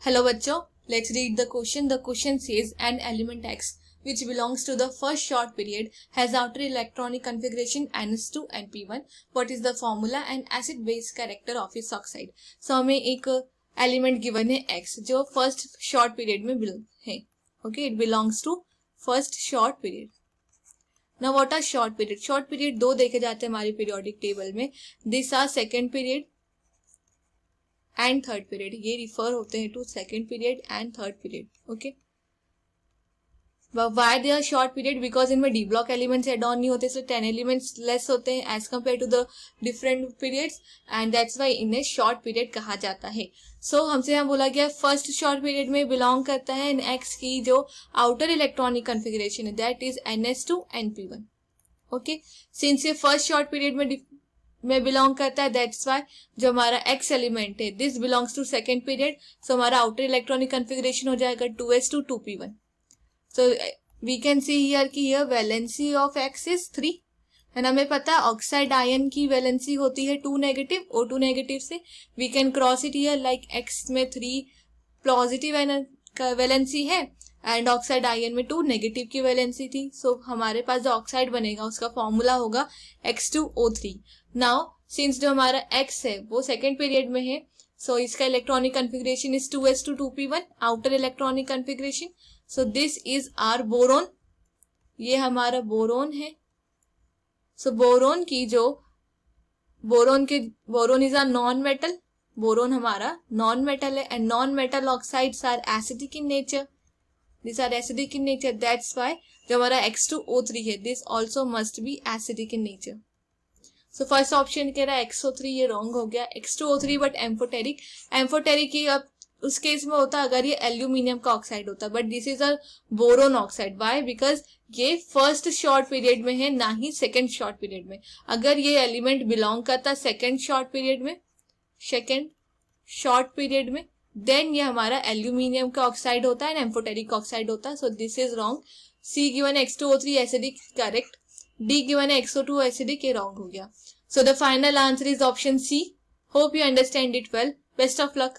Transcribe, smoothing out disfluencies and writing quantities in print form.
Hello बच्चों, let's read the question. The question says an element X which belongs to the first short period has outer electronic configuration ns2 and p1. What is the formula and acid base character of its oxide? So हमें एक element given है X जो first short period में है. Okay, it belongs to first short period. Now what are short period? Short period दो देखे जाते हैं हमारी periodic table में. These are second period and third period. ये रिफर होते हैं to second period and third period. Okay, why they are short period? Because इनमें D block elements add on नहीं होते, सो 10 एलिमेंट्स लेस होते हैं as compare to the different periods and that's why इन्हें short period कहा जाता है. So हमसे यहाँ बोला गया फर्स्ट शॉर्ट पीरियड में बिलोंग करता है इन एक्स की जो आउटर इलेक्ट्रॉनिक कन्फिग्रेशन है that is NS2 and P1. Okay, since ये फर्स्ट शॉर्ट पीरियड में बिलोंग करता है दैट्स वाई जो हमारा एक्स एलिमेंट है this belongs to second period. So हमारा आउटर इलेक्ट्रॉनिक कन्फिग्रेशन हो जाएगा 2s2 2p1. So we can see here कि here valency of X is 3 and हमें पता है ऑक्साइड आयन की वैलेंसी होती है 2 नेगेटिव O2 नेगेटिव से. We can cross it here like X में 3 पॉजिटिव वैलेंसी है एंड ऑक्साइड आयन में 2 नेगेटिव की वैलेंसी थी. सो हमारे पास जो ऑक्साइड बनेगा उसका फॉर्मूला होगा X2O3. नाउ सिंस जो हमारा X है वो सेकेंड पीरियड में है सो इसका electronic configuration is 2s2 2p1 outer electronic configuration. So this is our boron. ये हमारा बोरोन है. सो बोरोन की जो boron is our non metal. Boron हमारा नॉन मेटल है and non metal oxides are acidic in nature. These are acidic in nature. That's why जो हमारा X2O3 है this also must be acidic in nature. So first option कह रहा है XO3, ये wrong हो गया. X2O3 but amphoteric. Amphoteric ही अब उस केस में होता अगर ये एल्यूमिनियम का ऑक्साइड होता, but this is a boron oxide. Why? Because ये फर्स्ट शॉर्ट पीरियड में है ना ही सेकेंड शॉर्ट पीरियड में. अगर ये एलिमेंट बिलोंग करता सेकेंड शॉर्ट पीरियड में देन ये हमारा एल्यूमिनियम का ऑक्साइड होता है एंड एम्फोटेरिक ऑक्साइड होता है. So this is wrong. C given है X2O3 acidic correct. D given है XO2 एसिडिक, ये रॉन्ग हो गया. So the final answer is option C. Hope you understand it well. Best of luck.